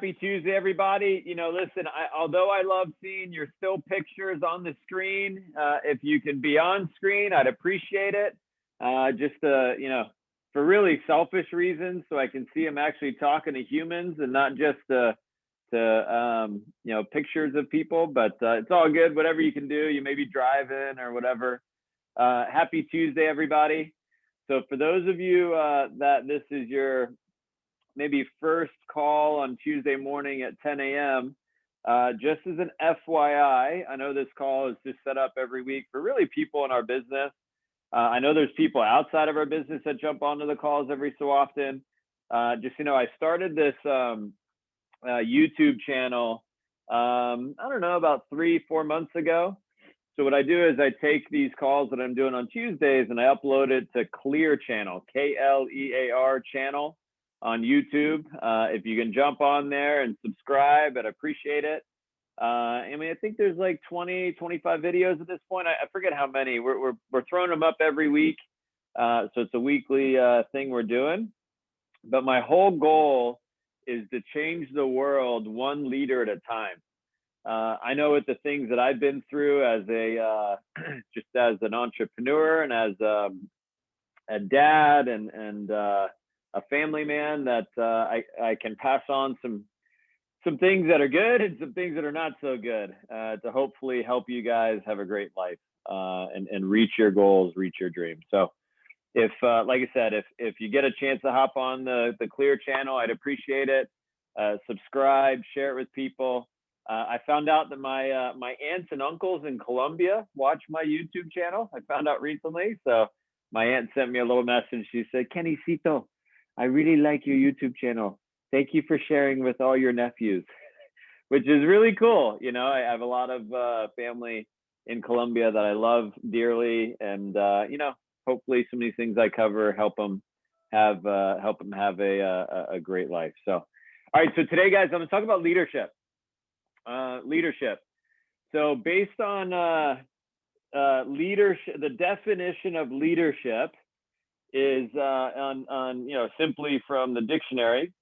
Happy Tuesday, everybody. Listen, although I love seeing your still pictures on the screen, if you can be on screen, I'd appreciate it. For really selfish reasons, so I can see I'm actually talking to humans and not just pictures of people. But it's all good. Whatever you can do, you may be driving or whatever. Happy Tuesday, everybody. So for those of you that this is your maybe first call on Tuesday morning at 10 a.m. Just as an FYI, I know this call is just set up every week for really people in our business. I know there's people outside of our business that jump onto the calls every so often. I started this YouTube channel, I don't know, about 3-4 months ago. So what I do is I take these calls that I'm doing on Tuesdays and I upload it to Klear channel, K-L-E-A-R channel on YouTube. If you can jump on there and subscribe, I'd appreciate it. I think there's like 20, 25 videos at this point. I forget how many. We're throwing them up every week. So it's a weekly thing we're doing. But my whole goal is to change the world one leader at a time. I know with the things that I've been through as just as an entrepreneur and as a dad and a family man, that I can pass on some things that are good and some things that are not so good to hopefully help you guys have a great life and reach your goals, reach your dreams. So if, like I said, if you get a chance to hop on the Klear channel, I'd appreciate it. Subscribe, share it with people. I found out that my aunts and uncles in Colombia watch my YouTube channel. I found out recently. So my aunt sent me a little message. She said, Kennycito, I really like your YouTube channel. Thank you for sharing with all your nephews, which is really cool. I have a lot of family in Colombia that I love dearly. And, hopefully some of these things I cover help them have a great life. So, all right. So today, guys, I'm going to talk about leadership. So based on leadership, the definition of leadership is simply from the dictionary,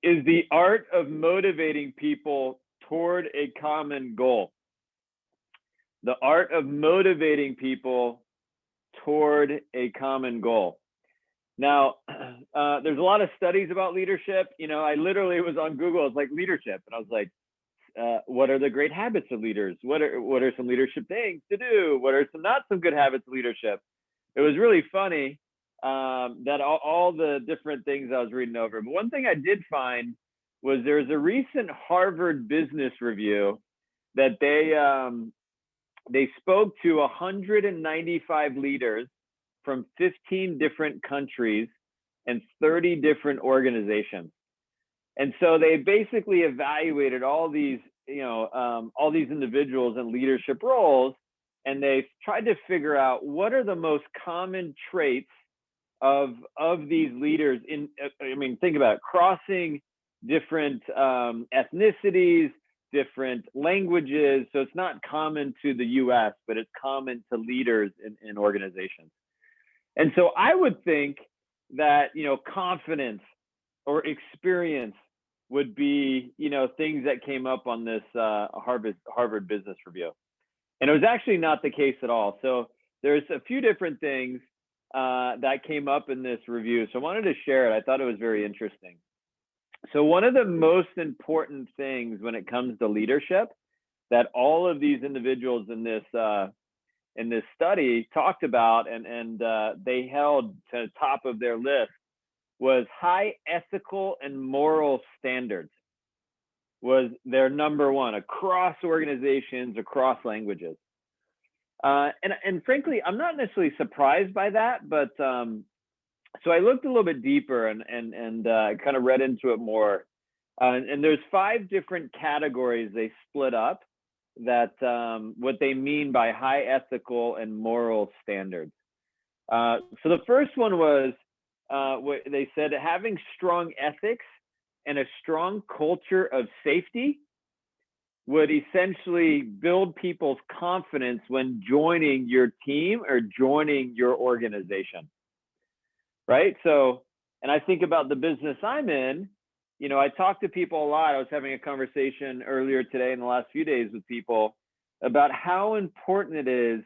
is the art of motivating people toward a common goal. The art of motivating people toward a common goal. Now, there's a lot of studies about leadership. I literally was on Google. It's like leadership, and I was like, what are the great habits of leaders? What are some leadership things to do? What are not some good habits of leadership? It was really funny that all the different things I was reading over. But one thing I did find was there's a recent Harvard Business Review that they spoke to 195 leaders from 15 different countries and 30 different organizations. And so they basically evaluated all these individuals in leadership roles, and they tried to figure out what are the most common traits of these leaders think about it, crossing different ethnicities, different languages. So it's not common to the US, but it's common to leaders in organizations. And so I would think that, confidence or experience would be, things that came up on this Harvard Business Review. And it was actually not the case at all. So there's a few different things that came up in this review. So I wanted to share it. I thought it was very interesting. So one of the most important things when it comes to leadership that all of these individuals in this study talked about and they held to the top of their list was high ethical and moral standards was their number one across organizations, across languages. And frankly, I'm not necessarily surprised by that, but so I looked a little bit deeper and kind of read into it more. And there's 5 different categories they split up that what they mean by high ethical and moral standards. So the first one was what they said, having strong ethics and a strong culture of safety would essentially build people's confidence when joining your team or joining your organization, right? So, and I think about the business I'm in, I talk to people a lot. I was having a conversation earlier today in the last few days with people about how important it is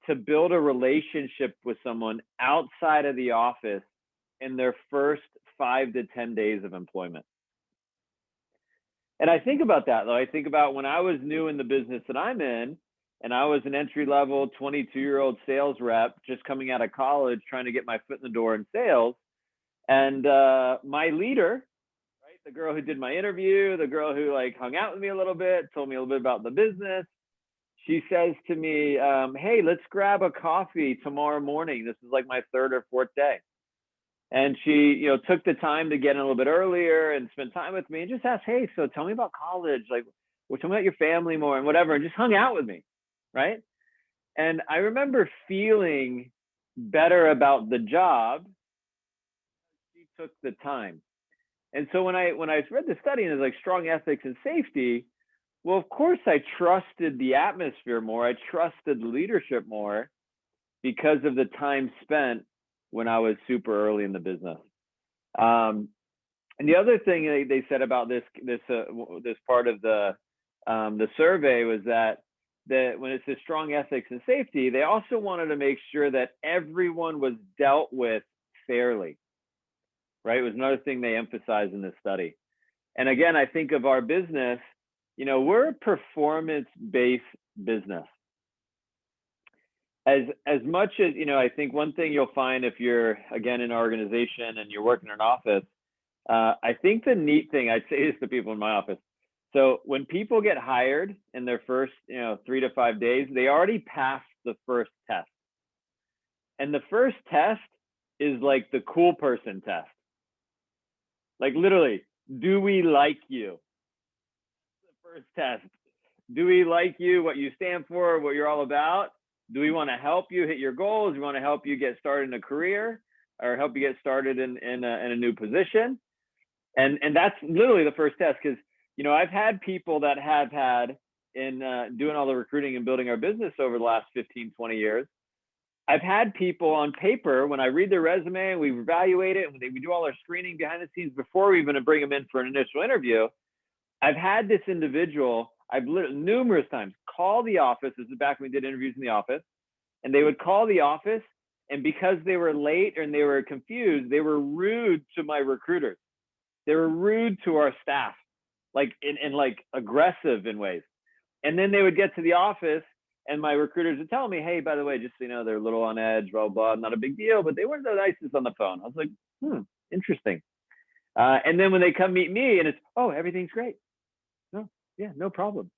to build a relationship with someone outside of the office in their first 5 to 10 days of employment. And I think about that, though. I think about when I was new in the business that I'm in, and I was an entry-level 22-year-old sales rep just coming out of college trying to get my foot in the door in sales. And my leader, right, the girl who did my interview, the girl who like hung out with me a little bit, told me a little bit about the business, she says to me, hey, let's grab a coffee tomorrow morning. This is like my 3rd or 4th day. And she, took the time to get in a little bit earlier and spend time with me and just asked, hey, so tell me about college, like, well, tell me about your family more and whatever, and just hung out with me, right? And I remember feeling better about the job. She took the time. And so when I read the study and it's like strong ethics and safety, well, of course I trusted the atmosphere more. I trusted the leadership more because of the time spent when I was super early in the business. And the other thing they said about this part of the survey was that when it says strong ethics and safety, they also wanted to make sure that everyone was dealt with fairly, right? It was another thing they emphasized in this study. And again, I think of our business, we're a performance-based business. As much as, I think one thing you'll find if you're, again, in an organization and you're working in an office, I think the neat thing, I'd say this to people in my office. So when people get hired in their first, 3 to 5 days, they already passed the first test. And the first test is like the cool person test. Like literally, do we like you? That's the first test. Do we like you, what you stand for, what you're all about? Do we want to help you hit your goals? Do we want to help you get started in a career or help you get started in a new position? And that's literally the first test. Because, I've had people that have had in doing all the recruiting and building our business over the last 15, 20 years. I've had people on paper, when I read their resume and we evaluate it, and we do all our screening behind the scenes before we even bring them in for an initial interview. I've had this individual, I've numerous times call the office. This is back when we did interviews in the office, and they would call the office, and because they were late and they were confused, they were rude to my recruiters. They were rude to our staff, like in like aggressive in ways. And then they would get to the office, and my recruiters would tell me, hey, by the way, just so you know, they're a little on edge, blah, blah, not a big deal, but they weren't the nicest on the phone. I was like, interesting. And then when they come meet me and it's, oh, everything's great. No, yeah, no problem.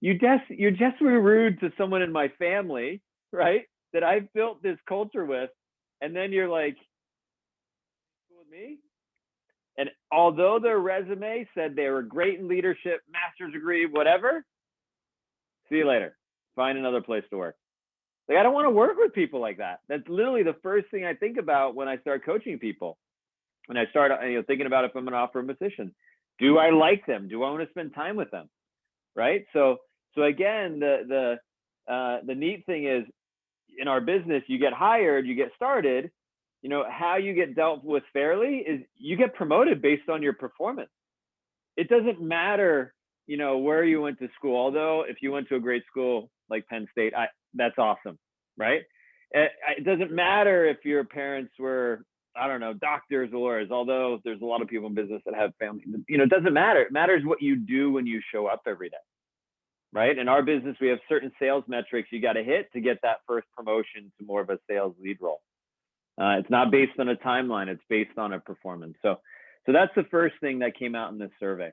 You just were rude to someone in my family, right? That I've built this culture with. And then you're like, cool with me? And although their resume said they were great in leadership, master's degree, whatever, see you later. Find another place to work. Like, I don't want to work with people like that. That's literally the first thing I think about when I start coaching people. When I start thinking about if I'm going to offer a position. Do I like them? Do I want to spend time with them? Right? So again, the neat thing is, in our business, you get hired, you get started, how you get dealt with fairly is you get promoted based on your performance. It doesn't matter, where you went to school. Although if you went to a great school like Penn State, that's awesome, right? It doesn't matter if your parents were, I don't know, doctors or lawyers, although there's a lot of people in business that have families. It doesn't matter. It matters what you do when you show up every day, right? In our business, we have certain sales metrics you got to hit to get that first promotion to more of a sales lead role. It's not based on a timeline. It's based on a performance. So that's the first thing that came out in this survey.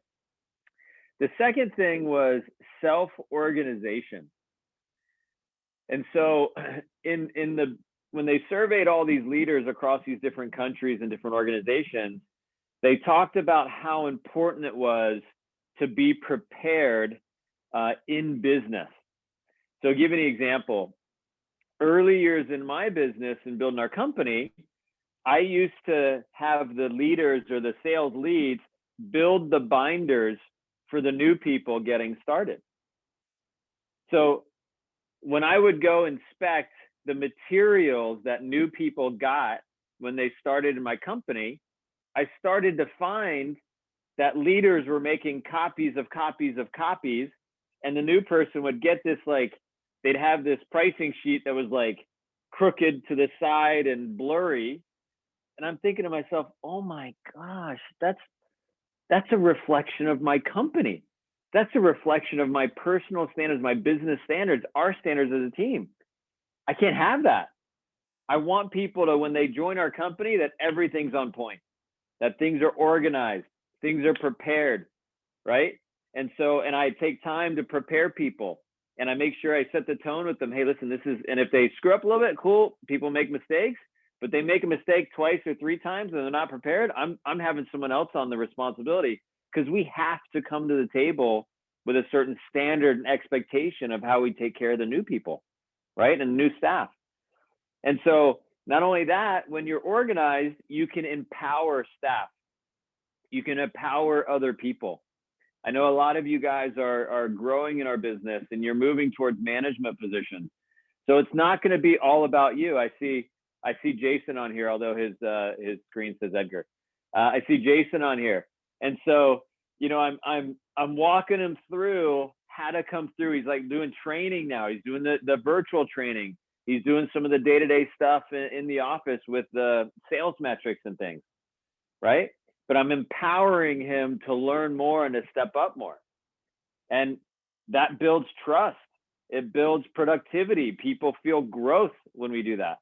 The second thing was self-organization. And so when they surveyed all these leaders across these different countries and different organizations, they talked about how important it was to be prepared in business. So I'll give you an example. Early years in my business and building our company, I used to have the leaders or the sales leads build the binders for the new people getting started. So when I would go inspect the materials that new people got when they started in my company, I started to find that leaders were making copies of copies of copies, and the new person would get this, like, they'd have this pricing sheet that was like crooked to the side and blurry. And I'm thinking to myself, oh my gosh, that's a reflection of my company. That's a reflection of my personal standards, my business standards, our standards as a team. I can't have that. I want people to, when they join our company, that everything's on point, that things are organized, things are prepared, right? And so, and I take time to prepare people, and I make sure I set the tone with them. Hey, listen, this is, and if they screw up a little bit, cool, people make mistakes, but they make a mistake twice or three times and they're not prepared, I'm having someone else on the responsibility, because we have to come to the table with a certain standard and expectation of how we take care of the new people, right? And new staff. And so not only that, when you're organized, you can empower staff. You can empower other people. I know a lot of you guys are growing in our business and you're moving towards management positions. So it's not going to be all about you. I see Jason on here, although his screen says Edgar. I see Jason on here. And so, you know, I'm walking him through how to come through. He's like doing training now. He's doing the virtual training. He's doing some of the day-to-day stuff in the office with the sales metrics and things, right? But I'm empowering him to learn more and to step up more. And that builds trust. It builds productivity. People feel growth when we do that.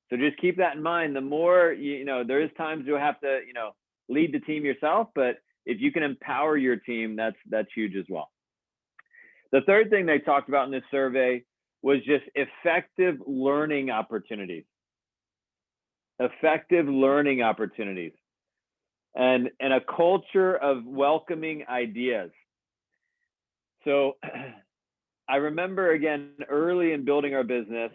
So just keep that in mind. The more, you know, there is times you'll have to, you know, lead the team yourself, but if you can empower your team, that's huge as well. The third thing they talked about in this survey was just effective learning opportunities. Effective learning opportunities. And a culture of welcoming ideas. So I remember, again, early in building our business,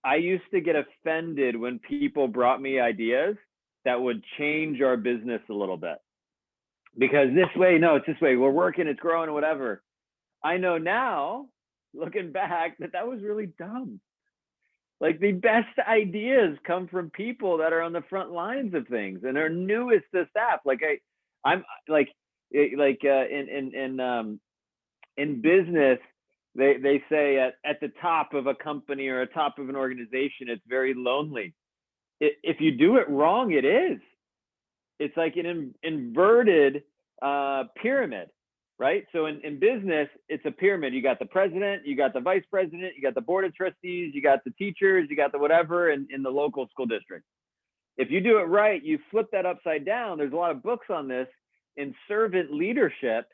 I used to get offended when people brought me ideas that would change our business a little bit. Because this way, no, it's this way, we're working, it's growing, whatever. I know now, looking back, that was really dumb. Like, the best ideas come from people that are on the front lines of things and are newest to staff. Like I'm like in business, they say at the top of a company or a top of an organization, it's very lonely. If you do it wrong, it is. It's like an inverted pyramid. Right? So in business, it's a pyramid. You got the president, you got the vice president, you got the board of trustees, you got the teachers, you got the whatever in the local school district. If you do it right, you flip that upside down. There's a lot of books on this in servant leadership,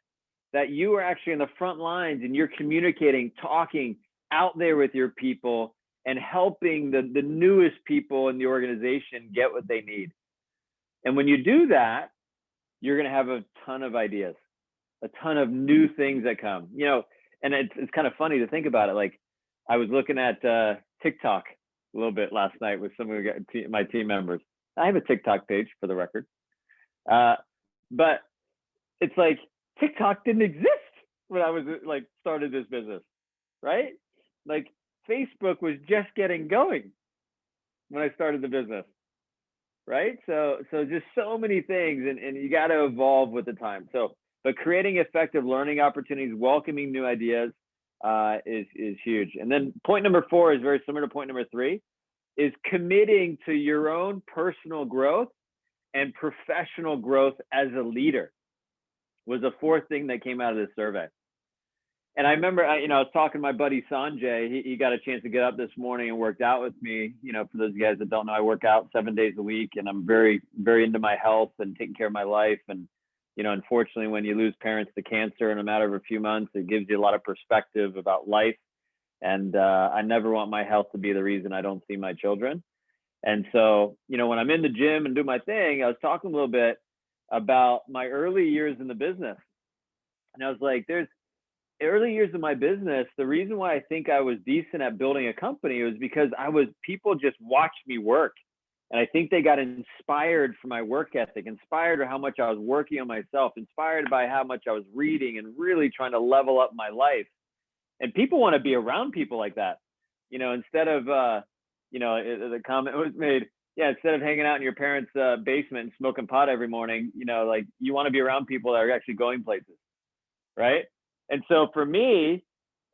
that you are actually in the front lines and you're communicating, talking out there with your people and helping the newest people in the organization get what they need. And when you do that, you're going to have a ton of ideas. A ton of new things that come, you know, and it's kind of funny to think about it. Like, I was looking at TikTok a little bit last night with some of my team members. I have a TikTok page, for the record, but it's like TikTok didn't exist when I was like started this business, right? Like, Facebook was just getting going when I started the business, right? So just so many things, and you got to evolve with the time. So. But creating effective learning opportunities, welcoming new ideas is huge. And then point number 4 is very similar to point number 3, is committing to your own personal growth and professional growth as a leader was the 4th thing that came out of this survey. And I remember, I was talking to my buddy Sanjay. He got a chance to get up this morning and worked out with me. You know, for those guys that don't know, I work out 7 days a week, and I'm very, very into my health and taking care of my life. And you know, unfortunately, when you lose parents to cancer in a matter of a few months, it gives you a lot of perspective about life. And I never want my health to be the reason I don't see my children. And so, you know, when I'm in the gym and do my thing, I was talking a little bit about my early years in the business. And I was like, there's early years of my business. The reason why I think I was decent at building a company was because people just watched me work. And I think they got inspired from my work ethic, inspired by how much I was working on myself, inspired by how much I was reading and really trying to level up my life. And people want to be around people like that. You know, instead of, you know, the comment was made, yeah, instead of hanging out in your parents' basement and smoking pot every morning, you know, like you want to be around people that are actually going places, right? And so for me,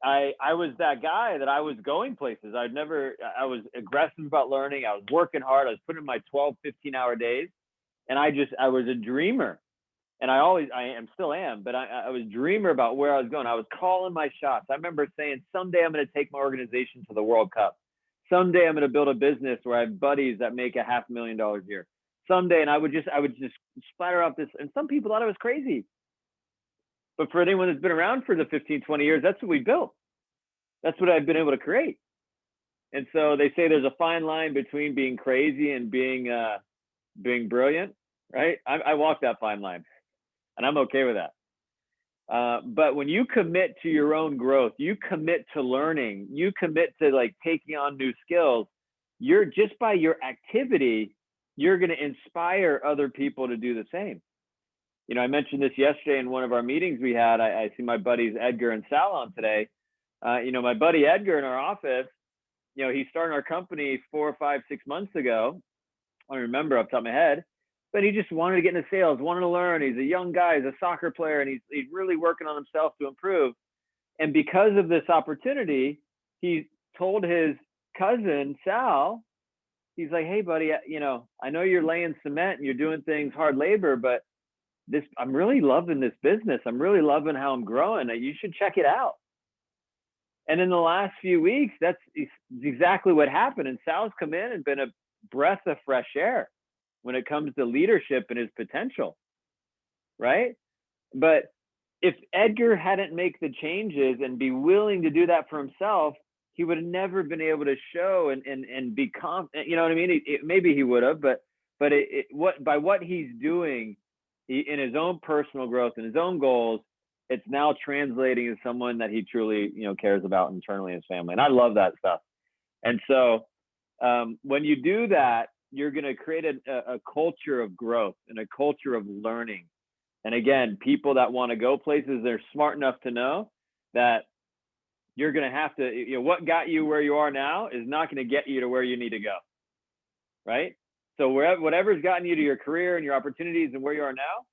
I was that guy that I was going places. I was aggressive about learning. I was working hard. I was putting in my 12, 15-hour days. And I was a dreamer. And still am, but I was a dreamer about where I was going. I was calling my shots. I remember saying, someday I'm going to take my organization to the World Cup. Someday I'm going to build a business where I have buddies that make $500,000 a year. Someday, and I would just splatter off this. And some people thought I was crazy. But for anyone that's been around for the 15, 20 years, that's what we built. That's what I've been able to create. And so they say there's a fine line between being crazy and being brilliant, right? I walk that fine line, and I'm okay with that. But when you commit to your own growth, you commit to learning, you commit to like taking on new skills, you're just by your activity, you're going to inspire other people to do the same. You know, I mentioned this yesterday in one of our meetings we had. I see my buddies Edgar and Sal on today. You know, my buddy Edgar in our office, you know, he started our company 4 or 5, 6 months ago. I don't remember off the top of my head, but he just wanted to get into sales, wanted to learn. He's a young guy, he's a soccer player, and he's really working on himself to improve. And because of this opportunity, he told his cousin, Sal, he's like, hey, buddy, you know, I know you're laying cement and you're doing things hard labor, but I'm really loving this business. I'm really loving how I'm growing. You should check it out. And in the last few weeks, that's exactly what happened. And Sal's come in and been a breath of fresh air when it comes to leadership and his potential, right? But if Edgar hadn't make the changes and be willing to do that for himself, he would have never been able to show and be confident. You know what I mean? Maybe he would have, but by what he's doing in his own personal growth and his own goals, it's now translating to someone that he truly, you know, cares about internally in his family. And I love that stuff. And so when you do that, you're going to create a culture of growth and a culture of learning. And again, people that want to go places, they're smart enough to know that you're going to have to, you know, what got you where you are now is not going to get you to where you need to go. Right? So whatever's gotten you to your career and your opportunities and where you are now,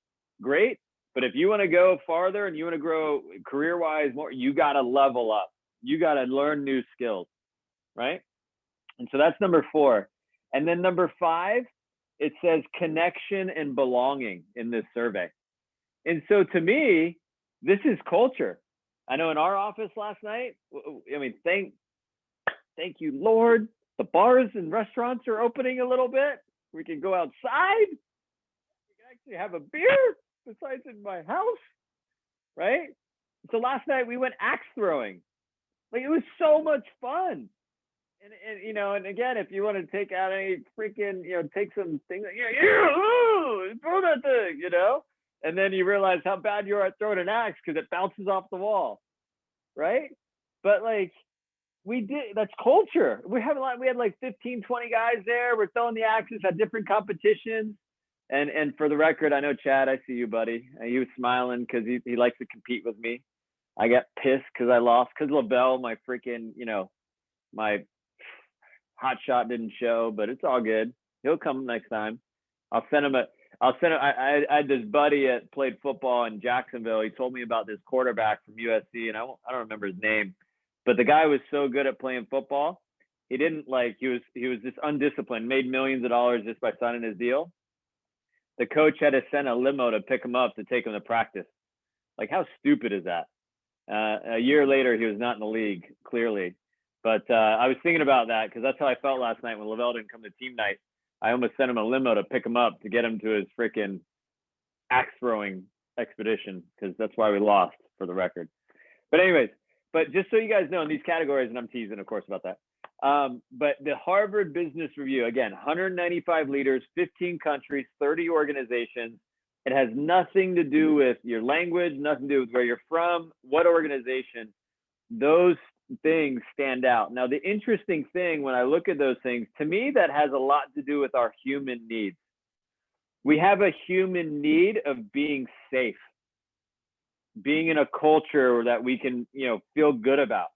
great. But if you want to go farther and you want to grow career-wise more, you got to level up. You got to learn new skills, right? And so that's number 4. And then number 5, it says connection and belonging in this survey. And so to me, this is culture. I know in our office last night, I mean, thank you, Lord, the bars and restaurants are opening a little bit. We can go outside. We can actually have a beer besides in my house, right? So last night we went axe throwing. Like, it was so much fun. And you know, and again, if you want to take out any freaking, you know, take some things, throw that thing, you know, and then you realize how bad you are at throwing an axe because it bounces off the wall, right? But like, that's culture. We had like 15, 20 guys there. We're throwing the axes at different competitions. And for the record, I know Chad, I see you, buddy. He was smiling because he likes to compete with me. I got pissed because I lost because LaBelle, my freaking, you know, my hot shot didn't show, but it's all good. He'll come next time. I had this buddy that played football in Jacksonville. He told me about this quarterback from USC, and I don't remember his name, but the guy was so good at playing football. He was just undisciplined, made millions of dollars just by signing his deal. The coach had to send a limo to pick him up to take him to practice. Like, how stupid is that? A year later, he was not in the league, clearly. But I was thinking about that because that's how I felt last night when Lavelle didn't come to team night. I almost sent him a limo to pick him up to get him to his freaking axe throwing expedition, because that's why we lost, for the record. But anyways, just so you guys know, in these categories, and I'm teasing, of course, about that. But the Harvard Business Review, again, 195 leaders, 15 countries, 30 organizations. It has nothing to do with your language, nothing to do with where you're from, what organization. Those things stand out. Now, the interesting thing when I look at those things, to me, that has a lot to do with our human needs. We have a human need of being safe, being in a culture that we can, you know, feel good about.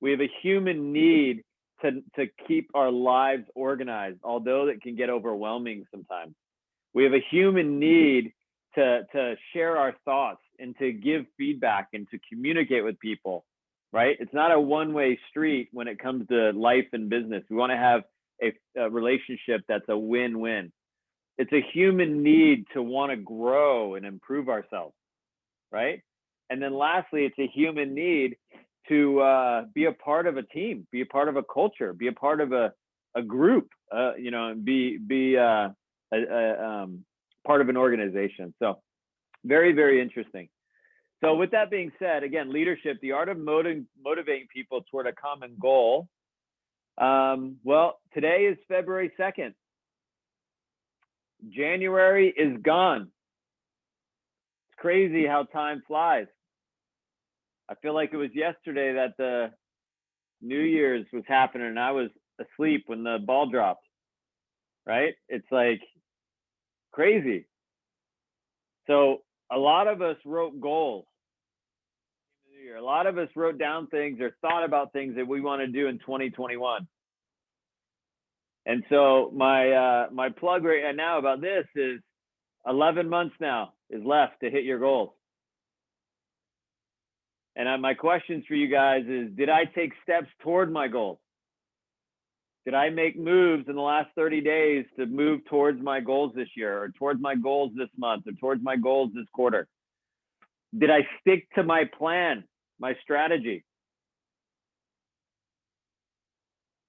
We have a human need to keep our lives organized, although it can get overwhelming sometimes. We have a human need to share our thoughts and to give feedback and to communicate with people, right? It's not a one-way street when it comes to life and business. We want to have a relationship that's a win-win. It's a human need to want to grow and improve ourselves, right? And then lastly, it's a human need to be a part of a team, be a part of a culture, be a part of a group, you know, and be part of an organization. So very, very interesting. So with that being said, again, leadership, the art of motivating people toward a common goal. Well, today is February 2nd. January is gone. It's crazy how time flies. I feel like it was yesterday that the New Year's was happening and I was asleep when the ball dropped, right? It's like crazy. So a lot of us wrote goals. A lot of us wrote down things or thought about things that we want to do in 2021. And so my plug right now about this is 11 months now is left to hit your goals. And my questions for you guys is, did I take steps toward my goals? Did I make moves in the last 30 days to move towards my goals this year, or towards my goals this month, or towards my goals this quarter? Did I stick to my plan, my strategy?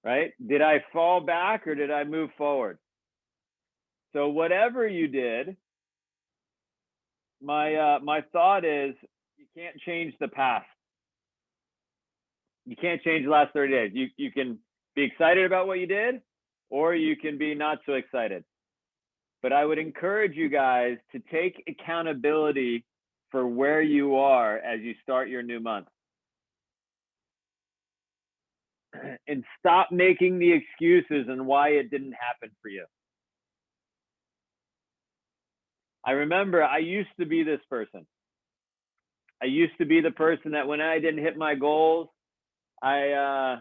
Right? Did I fall back or did I move forward? So whatever you did, my thought is, you can't change the past. You can't change the last 30 days. You can be excited about what you did, or you can be not so excited. But I would encourage you guys to take accountability for where you are as you start your new month. And stop making the excuses and why it didn't happen for you. I remember I used to be this person. I used to be the person that when I didn't hit my goals, I'd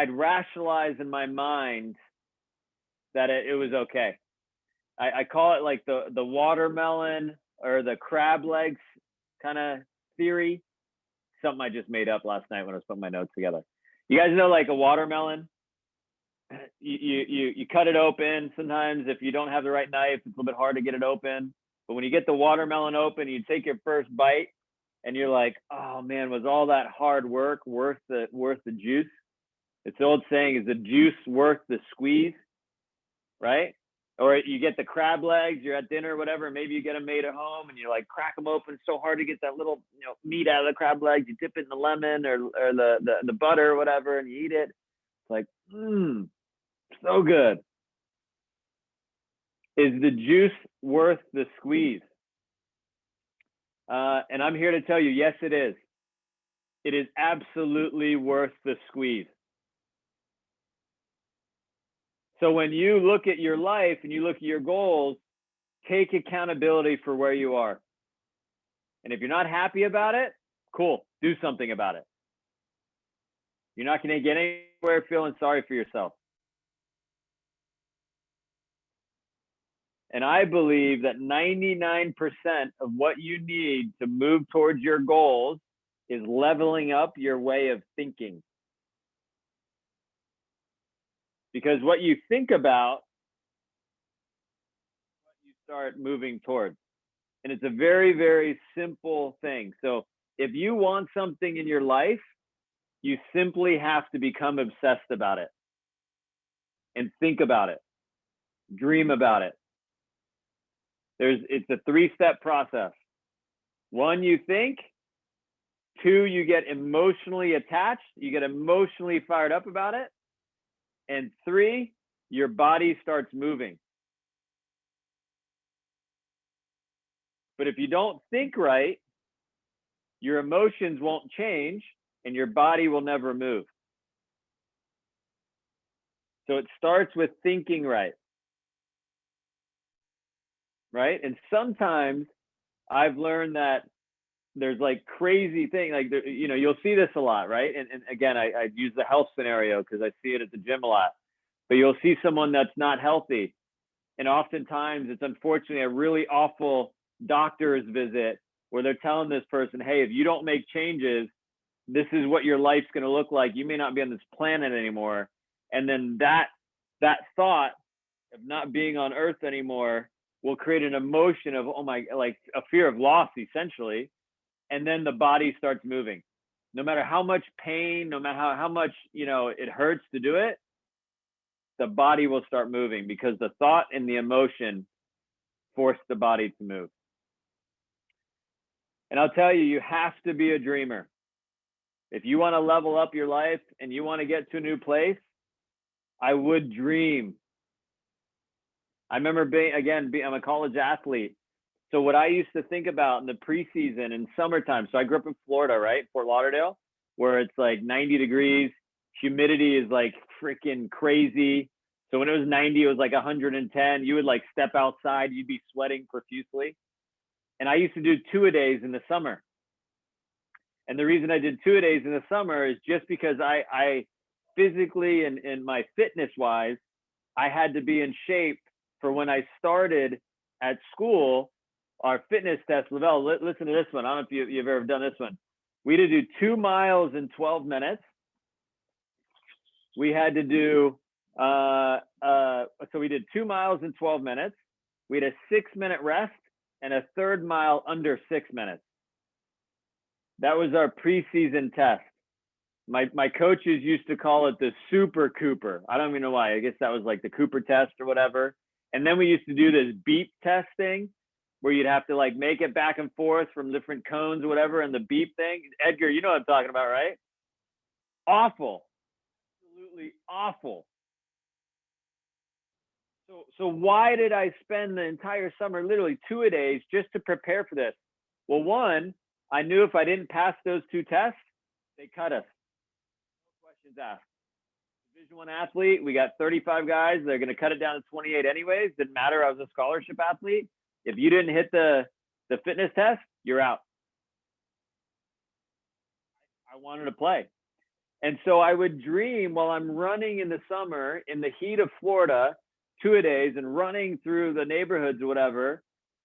rationalize in my mind that it was okay. I call it like the watermelon or the crab legs kind of theory. Something I just made up last night when I was putting my notes together. You guys know, like a watermelon, you cut it open. Sometimes if you don't have the right knife, it's a little bit hard to get it open. But when you get the watermelon open, you take your first bite and you're like, oh man, was all that hard work worth the juice? It's the old saying, is the juice worth the squeeze, right? Or you get the crab legs, you're at dinner or whatever, maybe you get them made at home and you like crack them open so hard to get that little meat out of the crab legs. You dip it in the lemon or the butter or whatever, and you eat it. It's like, so good. Is the juice worth the squeeze? And I'm here to tell you, yes, it is. It is absolutely worth the squeeze. So when you look at your life and you look at your goals, take accountability for where you are. And if you're not happy about it, cool, do something about it. You're not going to get anywhere feeling sorry for yourself. And I believe that 99% of what you need to move towards your goals is leveling up your way of thinking. Because what you think about, what you start moving towards. And it's a very, very simple thing. So if you want something in your life, you simply have to become obsessed about it and think about it, dream about it. It's a 3-step process. 1, you think. 2, you get emotionally attached. You get emotionally fired up about it. And 3, your body starts moving. But if you don't think right, your emotions won't change and your body will never move. So it starts with thinking right. Right? And sometimes I've learned that there's like crazy thing, like, you know, you'll see this a lot, right? And again, I use the health scenario because I see it at the gym a lot, but you'll see someone that's not healthy. And oftentimes it's unfortunately a really awful doctor's visit where they're telling this person, hey, if you don't make changes, this is what your life's going to look like. You may not be on this planet anymore. And then that thought of not being on earth anymore will create an emotion of, oh my, like a fear of loss, essentially. And then the body starts moving. No matter how much pain, no matter how much, you know, it hurts to do it, the body will start moving because the thought and the emotion force the body to move. And I'll tell you, you have to be a dreamer. If you want to level up your life and you want to get to a new place, I would dream. I remember I'm a college athlete. So what I used to think about in the preseason and summertime, so I grew up in Florida, right? Fort Lauderdale, where it's like 90 degrees. Humidity is like freaking crazy. So when it was 90, it was like 110. You would like step outside, you'd be sweating profusely. And I used to do 2-a-days in the summer. And the reason I did 2-a-days in the summer is just because I physically and my fitness wise, I had to be in shape for when I started at school, our fitness test. Lavelle, listen to this one. I don't know if you've ever done this one. We had to do 2 miles in 12 minutes. We had to do, so we did 2 miles in 12 minutes. We had a 6-minute rest and a third mile under 6 minutes. That was our preseason test. My coaches used to call it the Super Cooper. I don't even know why. I guess that was like the Cooper test or whatever. And then we used to do this beep test thing where you'd have to like make it back and forth from different cones or whatever. And the beep thing, Edgar, you know what I'm talking about, right? Awful. Absolutely awful. So why did I spend the entire summer, literally 2-a-days, just to prepare for this? Well, one, I knew if I didn't pass those 2 tests, they cut us. No questions asked. Division I athlete, we got 35 guys. They're going to cut it down to 28 anyways. Didn't matter. I was a scholarship athlete. If you didn't hit the fitness test, you're out. I wanted to play. And so I would dream while I'm running in the summer in the heat of Florida, 2-a-days, and running through the neighborhoods or whatever.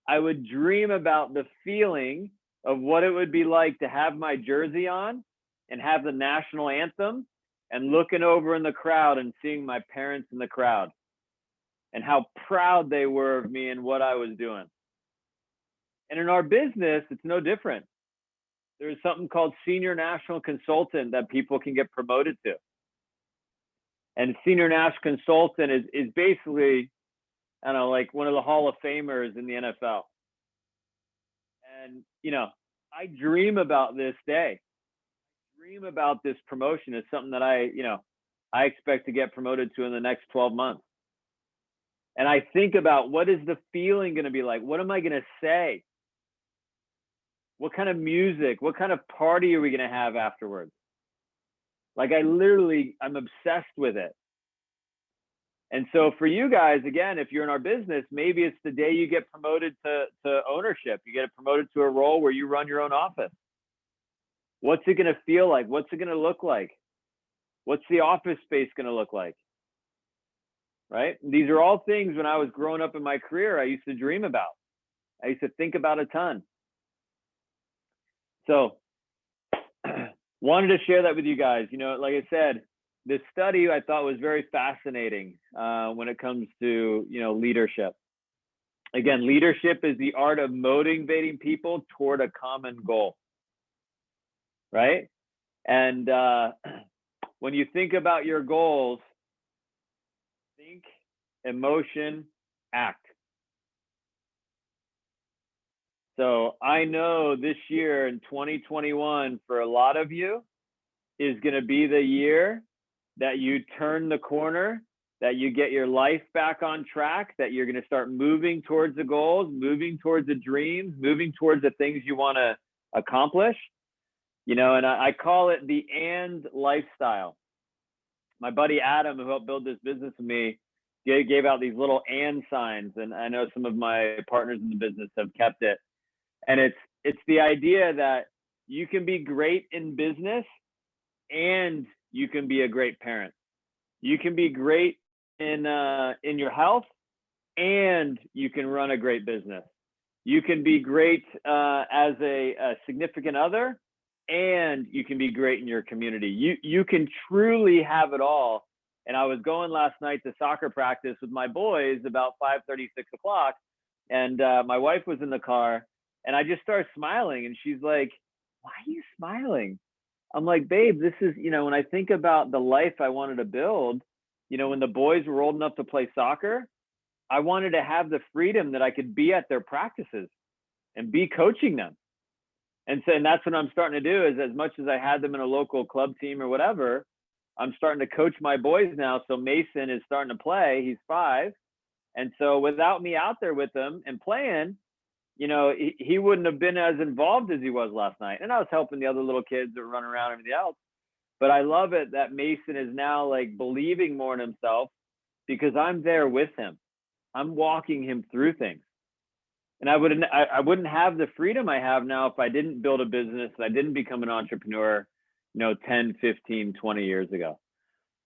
I would dream about the feeling of what it would be like to have my jersey on and have the national anthem and looking over in the crowd and seeing my parents in the crowd and how proud they were of me and what I was doing. And in our business, it's no different. There's something called senior national consultant that people can get promoted to. And senior national consultant is basically, I don't know, like one of the Hall of Famers in the NFL. And, you know, I dream about this day. I dream about this promotion. It's something that I expect to get promoted to in the next 12 months. And I think about what is the feeling going to be like? What am I going to say? What kind of music? What kind of party are we going to have afterwards? Like I'm obsessed with it. And so for you guys, again, if you're in our business, maybe it's the day you get promoted to ownership. You get promoted to a role where you run your own office. What's it going to feel like? What's it going to look like? What's the office space going to look like? Right? These are all things when I was growing up in my career, I used to dream about. I used to think about a ton. So wanted to share that with you guys. You know, like I said, this study I thought was very fascinating when it comes to, you know, leadership. Again, leadership is the art of motivating people toward a common goal, right? And when you think about your goals, think, emotion, act. So I know this year in 2021, for a lot of you, is going to be the year that you turn the corner, that you get your life back on track, that you're going to start moving towards the goals, moving towards the dreams, moving towards the things you want to accomplish. You know, and I call it the and lifestyle. My buddy Adam, who helped build this business with me, gave out these little and signs. And I know some of my partners in the business have kept it. And it's the idea that you can be great in business and you can be a great parent. You can be great in your health and you can run a great business. You can be great as a significant other, and you can be great in your community. You can truly have it all. And I was going last night to soccer practice with my boys about 5:30, 6 o'clock, and my wife was in the car, and I just started smiling, and she's like, "Why are you smiling?" I'm like, "Babe, this is, when I think about the life I wanted to build, when the boys were old enough to play soccer, I wanted to have the freedom that I could be at their practices and be coaching them." And so, and that's what I'm starting to do is, as much as I had them in a local club team or whatever, I'm starting to coach my boys now. So Mason is starting to play. He's 5. And so without me out there with him and playing, he wouldn't have been as involved as he was last night. And I was helping the other little kids that were running around and everything else. But I love it that Mason is now like believing more in himself because I'm there with him. I'm walking him through things. And I wouldn't have the freedom I have now if I didn't build a business, and I didn't become an entrepreneur, 10, 15, 20 years ago.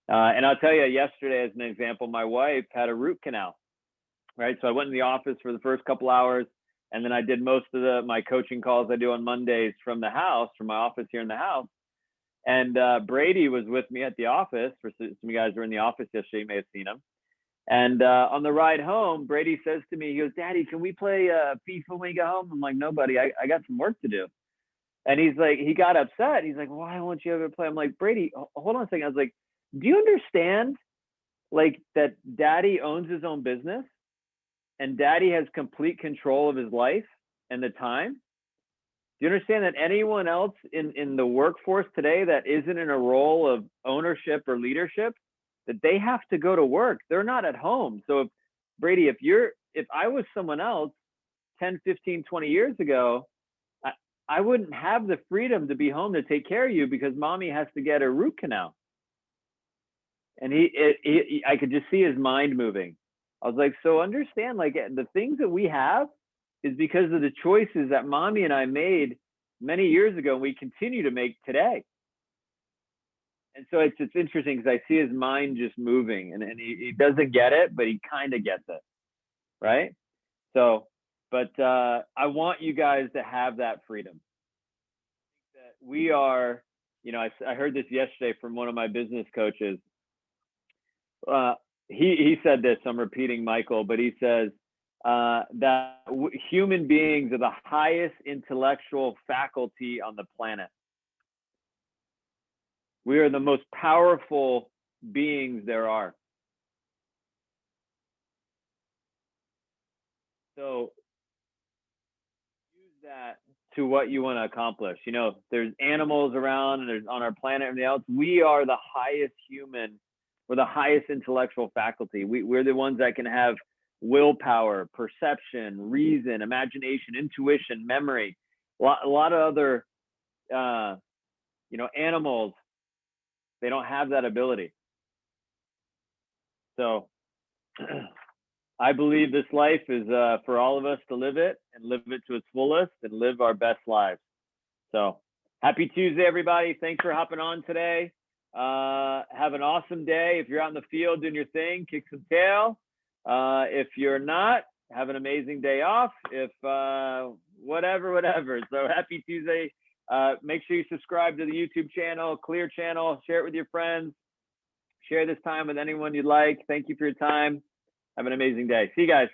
And I'll tell you, yesterday, as an example, my wife had a root canal, right? So I went in the office for the first couple hours, and then I did most of my coaching calls I do on Mondays from the house, from my office here in the house. And Brady was with me at the office. For some of you guys who were in the office yesterday, you may have seen him. And on the ride home, Brady says to me, he goes, "Daddy, can we play FIFA when we get home?" I'm like, "No, buddy, I got some work to do." And he's like, he got upset. He's like, "Why won't you ever play?" I'm like, "Brady, hold on a second." I was like, "Do you understand like that Daddy owns his own business and Daddy has complete control of his life and the time? Do you understand that anyone else in the workforce today that isn't in a role of ownership or leadership, that they have to go to work? They're not at home." So Brady, if I was someone else 10, 15, 20 years ago, I wouldn't have the freedom to be home to take care of you because mommy has to get a root canal. And I could just see his mind moving. I was like, so understand, like the things that we have is because of the choices that mommy and I made many years ago, and we continue to make today. And so it's interesting because I see his mind just moving, and he doesn't get it, but he kind of gets it, right? So, but I want you guys to have that freedom. That we are, I heard this yesterday from one of my business coaches. He said this, I'm repeating Michael, but he says that human beings are the highest intellectual faculty on the planet. We are the most powerful beings there are. So use that to what you want to accomplish. There's animals around and there's on our planet and everything else. We are the highest human. We're the highest intellectual faculty. We're the ones that can have willpower, perception, reason, imagination, intuition, memory. A lot of other, animals, they don't have that ability. So I believe this life is for all of us to live it and live it to its fullest and live our best lives. So happy Tuesday, everybody. Thanks for hopping on today. Have an awesome day. If you're out in the field doing your thing, kick some tail. If you're not, have an amazing day off. If whatever. So happy Tuesday. Make sure you subscribe to the YouTube channel, Klear channel, share it with your friends, share this time with anyone you'd like. Thank you for your time. Have an amazing day. See you guys.